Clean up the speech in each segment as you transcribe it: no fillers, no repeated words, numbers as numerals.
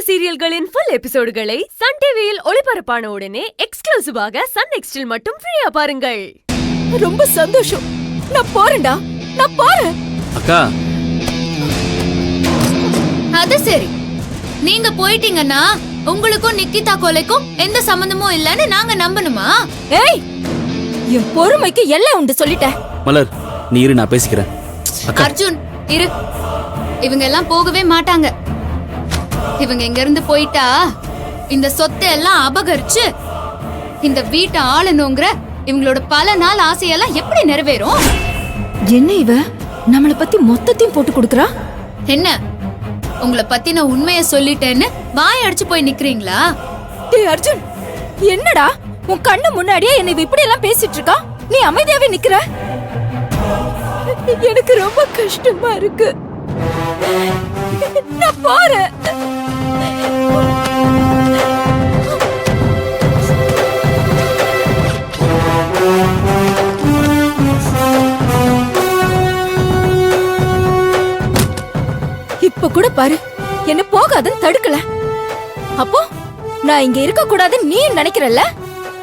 சீரியல்களின் full எபிசோடுகளை Sun டிவியில் ஒளிபரப்பான உடனே எக்ஸ்க்ளூசிவாக சன் நெக்ஸ்டில் மட்டும் ஃப்ரீயா பாருங்கள். ரொம்ப சந்தோஷம். நான் போறேன்டா, நான் போறேன். அக்கா, அது சரி, நீங்க போயிட்டீங்கன்னா உங்களுக்கும் நிக்கிதா கொலைக்கும் எந்த சம்பந்தமும் இல்லன்னு நாங்க நம்பணுமா? ஏய், என் பொறுமைக்கு எல்லாம் உண்டு சொல்லிட்டேன். மலர் நீ இரு, நான் பேசிக்கிறேன். அர்ஜுன் இரு, இவங்க எல்லாம் போகவே மாட்டாங்க. இவங்க இங்க இருந்து போயிட்டா இந்த சொத்தை எல்லாம் அபகரிச்சு இந்த வீட்டை ஆளணுங்கிற இவங்களோட பல நாள் ஆசையெல்லாம் எப்படி நிறைவேறும்? என்ன இவ நம்மள பத்தி மொத்தத்தையும் போட்டு கொடுக்கறா? என்ன உங்களை பத்தி நான் உண்மையை சொல்லிட்டேன்னு வாய் அடிச்சு போய் நிக்கிறீங்களா? டேய் அர்ஜுன், என்னடா உன் கண்ணு முன்னாடியே என்னை இப்படி எல்லாம் பேசிட்டு இருக்கா? நீ அமைதியாவே நிக்கிற. எனக்கு ரொம்ப கஷ்டமா இருக்கு. நான் போறேன். இப்ப கூட பாரு, என்ன போகாதுன்னு தடுக்கல. அப்போ நான் இங்க இருக்க கூடாதுன்னு நீ நினைக்கிறல்ல?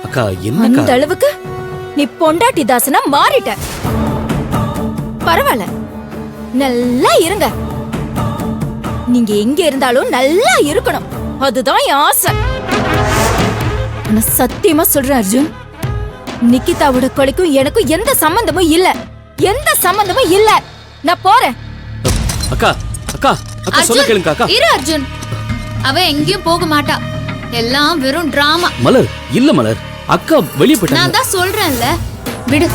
அக்கா, அந்த அளவுக்கு நீ பொண்டாட்டி தாசனா மாறிட்ட. பரவாயில்ல, நல்லா இருங்க. நீங்க எங்க இருந்தாலும் நல்லா இருக்கணும், அதுதான் என் ஆசை. ஆனா சத்தியமா சொல்றேன் அர்ஜுன், நிக்கிதாவோட கொலைக்கும் எனக்கும் எந்த சம்பந்தமும் இல்ல, எந்த சம்பந்தமும் இல்ல. நான் போறேன். அக்கா, அக்கா, அக்கா சொல்ல கேளுங்க அக்கா. இரு அர்ஜுன், அவ எங்கேயும் போக மாட்டா. எல்லாம் வெறும் டிராமா. மலர் இல்ல மலர், அக்கா வெளிய போயிட்டாங்க. நான் தான் சொல்றேன்ல, விடு.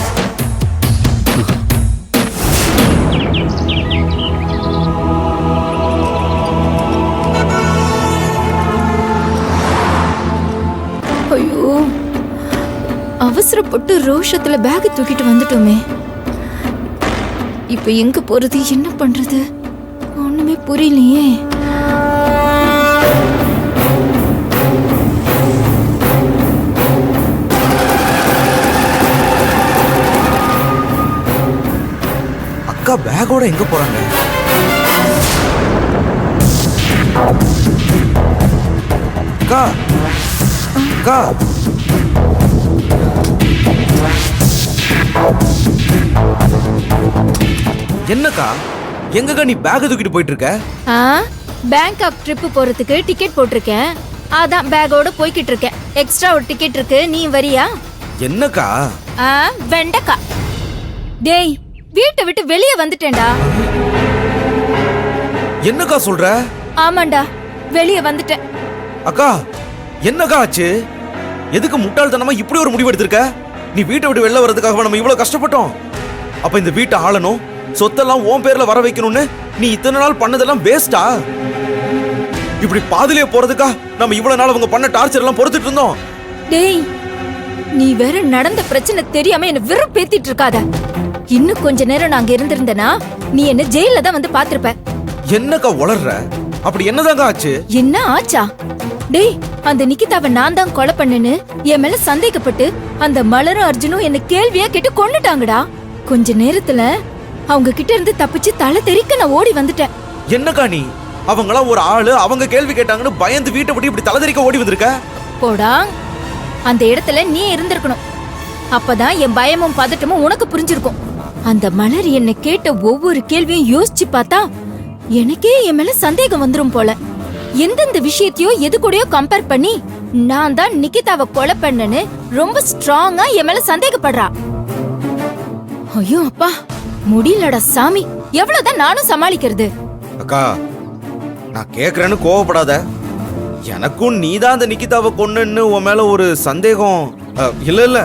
ஐயோ, அவசரப்பட்டு ரோஷத்துல பேக் தூக்கிட்டு வந்துட்டோமே. இப்ப எங்க போறது, என்ன பண்றது, ஒண்ணுமே புரியலையே. அக்கா பேக்கோட எங்க போறாங்க? அக்கா, அக்கா, என்னக்கா எங்கக்கா நீ பேக் தூக்கிட்டு போயிட்டு இருக்க? பேங்காக் ட்ரிப் போறதுக்கு டிக்கெட் போட்டிருக்கேன், அதான் பேக்கோட போய்கிட்டு இருக்கேன். எக்ஸ்ட்ரா ஒரு டிக்கெட் இருக்கு, நீ வரியா? என்னக்கா? வெண்டக்கா. டேய், வீட்டை விட்டு வெளியே வந்துட்டேன்டா. என்னக்கா சொல்ற? ஆமாண்டா, வெளியே வந்துட்டேன். அக்கா, என்னக்கா ஆச்சு? எதுக்கு முட்டாள்தனமா இப்படி ஒரு முடிவு எடுத்திருக்க? நீ வீட்டை விட்டு வெளில வர்றதுக்காக நம்ம இவ்வளவு கஷ்டப்பட்டோம். அப்ப இந்த வீட்டை ஆளணும், சொத்தெல்லாம் உன் பேர்ல வர வைக்கணும்னு நீ இத்தனை நாள் பண்ணதெல்லாம் வேஸ்டா? இப்படி பாதிலே போறதுக்கா நம்ம இவ்வளவு நாள் அவங்க பண்ண டார்ச்சர் எல்லாம் பொறுத்துட்டு இருந்தோம். டேய், நீ வேற நடந்த பிரச்சனை தெரியாம என்ன வெறுப்பேத்திட்டு இருக்காத. இன்னும் கொஞ்ச நேரம் நாங்க இருந்திருந்தனா நீ என்ன ஜெயில தான் வந்து பாத்திருப்ப. என்னக்கா உளர்ற? அப்படி என்னதாங்க ஆச்சு? என்ன ஆச்சா? டேய், அந்த நிக்கிதாவை நான் தான் கொலை பண்ணேன்னு என் மேல சந்தேகப்பட்டு அந்த மலரும் அர்ஜுனும் என்ன கேள்வியா கேட்டு கொன்னுட்டாங்கடா. கொஞ்ச நேரத்துல அவங்க கிட்ட இருந்து தப்பிச்சு தலை தெறிக்க நான் ஓடி வந்துட்டேன். என்னக்கா நீ அவங்களா ஒரு ஆளு, அவங்க கேள்வி கேட்டாங்கன்னு பயந்து வீட்டை விட்டு இப்படி தலைதறிக்க ஓடி வந்திருக்க? போடா, அந்த இடத்துல நீ இருந்திருக்கணும். அப்பதான் என் பயமும் பதட்டமும் உனக்கு புரிஞ்சிருக்கும். அந்த மலர் என்ன கேட்ட ஒவ்வொரு கேள்வியும் யோசிச்சு பார்த்தா எனக்கே என் மேல சந்தேகம் வந்துரும் போல. எந்தெந்த விஷயத்தையோ எது கூடயோ கம்பேர் பண்ணி நான் தான் நிக்கிதாவை கொலை பண்ணேன்னு ரொம்ப ஸ்ட்ராங்கா என் மேல சந்தேகப்படுறா. ஐயோ அப்பா, முடியலடா சாமி, எவ்வளவுதான் நானும் சமாளிக்கிறது? அக்கா, நான் கேக்குறேன்னு கோவப்படாத. எனக்கும் நீதான் அந்த நிக்கிதாவை கொன்னுன்னு உன் மேல ஒரு சந்தேகம். இல்ல இல்ல,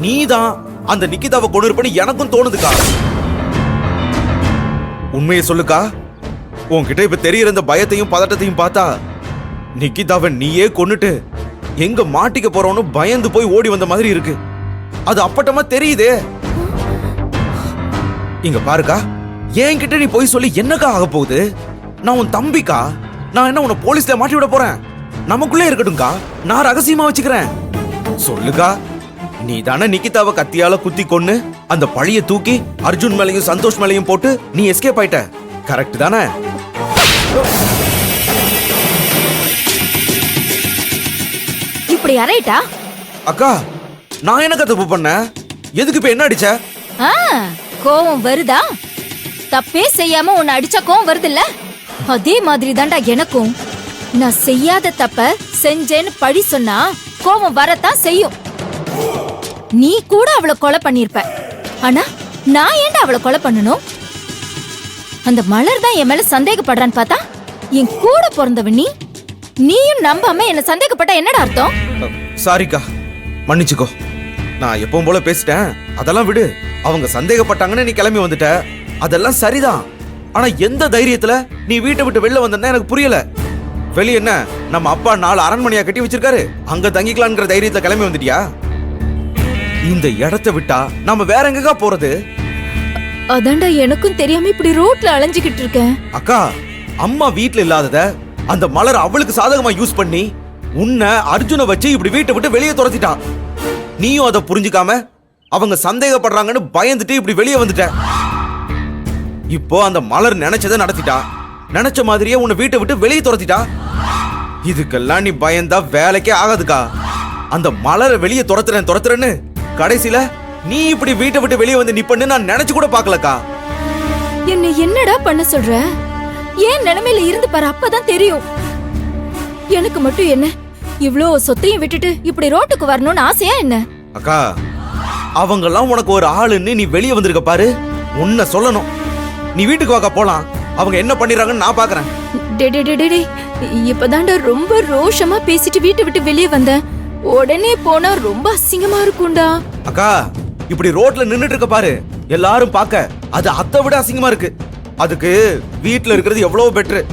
நீதான் அந்த நிக்கிதாவை கொண்டு இருப்பன்னு எனக்கும் தோணுதுக்கா. உண்மையை சொல்லுக்கா. உன்கிட்ட இப்ப தெரியற இந்த பயத்தையும் பதட்டத்தையும் பார்த்தா நிக்கிதாவை நீயே கொன்னுட்டு எங்க மாட்டிக்க போறோன்னு பயந்து போய் ஓடி வந்த மாதிரி இருக்கு. அது அப்பட்டமா தெரியுதே. இங்க பாருக்கா, என்கிட்ட நீ போய் சொல்லி என்னக்கா ஆக போகுது? நான் உன் தம்பிக்கா. நான் என்ன உன்னை போலீஸ்ல மாட்டி விட போறேன்? நமக்குள்ளே இருக்கட்டும்க்கா, நான் ரகசியமா வச்சுக்கிறேன். சொல்லுக்கா, நீ தானே நிக்கிதாவை கத்தியால குத்தி கொன்னு அந்த பழிய தூக்கி அர்ஜுன் மேலையும் சந்தோஷ் மேலையும் போட்டு நீ எஸ்கேப் ஆயிட்ட, கரெக்ட் தானே? அப்படி அறையிட்டா? அக்கா நான் என்னக்கா தப்பு பண்ணேன்? எதுக்கு இப்ப என்ன அடிச்ச? ஆ, கோவம் வருதா? தப்பே செய்யாம உன்னை அடிச்சா கோவம் வருதுல்ல? அதே மாதிரி தான்டா எனக்கும். நான் செய்யாத தப்ப செஞ்சேன்னு பழி சொன்னா கோவம் வரத்தான் செய்யும். நீ கூட அவளை கொலை பண்ணிருப்ப. ஆனா நான் ஏன்டா அவளை கொலை பண்ணணும்? அந்த மலர் தான் என் மேல சந்தேகப்படுறான்னு பார்த்தா என் கூட பிறந்தவ நீயும் நம்பாம என்ன சந்தேகப்பட்டா என்னடா அர்த்தம்? சாரிக்கா, மன்னிச்சுக்கோ. நான் எப்பவும் போல பேசிட்டேன், அதெல்லாம் விடு. அவங்க சந்தேகப்பட்டாங்கன்னு நீ கிளம்பி வந்துட்ட, அதெல்லாம் சரிதான். ஆனா எந்த தைரியத்துல நீ வீட்டை விட்டு வெளில வந்தா எனக்கு புரியல. வெளிய என்ன நம்ம அப்பா 4 அரண்மனையா கட்டி வச்சிருக்காரு, அங்க தங்கிக்கலாம்ங்கிற தைரியத்துல கிளம்பி வந்துட்டியா? இந்த இடத்தை விட்டா நாம வேற எங்கக்கா போறது? அதான்டா எனக்கும் தெரியாம இப்படி ரோட்ல அலைஞ்சுகிட்டு இருக்கேன். அக்கா, அம்மா வீட்ல இல்லாதத அந்த மலர் அவளுக்கு சாதகமா யூஸ் பண்ணி உன்னை அர்ஜுனை வச்சு இப்படி வீட்டை விட்டு வெளியே துரத்திட்டான். நீயும் அதை புரிஞ்சுக்காம அவங்க சந்தேகப்படுறாங்கன்னு பயந்துட்டு இப்படி வெளியே வந்துட்ட. இப்போ அந்த மலர் நினைச்சதை நடத்திட்டா, நினைச்ச மாதிரியே உன்னை வீட்டை விட்டு வெளியே துரத்திட்டா. இதுக்கெல்லாம் நீ பயந்தா வேலைக்கே ஆகாதுக்கா. அந்த மலரை வெளியே துரத்துறேன்னு கடைசியில நீ இப்படி வீட்டை விட்டு வெளியே வந்து நிப்பன்னு நான் நினைச்சு கூட பாக்கலக்கா. என்ன என்னடா பண்ண சொல்ற? ஏன் நிலைமையில இருந்து பாரு, அப்பதான் தெரியும். எனக்கு மட்டும் என்ன இவ்ளோ சொத்தையும் விட்டுட்டு இப்படி ரோட்டுக்கு வரணும்னு ஆசையா என்ன? அக்கா, அவங்கெல்லாம் உனக்கு ஒரு ஆளுன்னு நீ வெளியே வந்திருக்க பாரு, உன்னை சொல்லணும். நீ வீட்டுக்கு வாக்கா, போலாம். அவங்க என்ன பண்ணிடுறாங்கன்னு நான் பாக்குறேன். டே இப்பதான்டா ரொம்ப ரோஷமா பேசிட்டு வீட்டை விட்டு வெளியே வந்தேன். உடனே போனா ரொம்ப அசிங்கமா இருக்கும்டா. அக்கா, இப்படி ரோட்ல நின்னுட்டு இருக்க பாரு, எல்லாரும் பாக்க அது அத்தை விட அசிங்கமா இருக்கு. அதுக்கு வீட்ல இருக்கிறது எவ்வளவு பெட்டர்.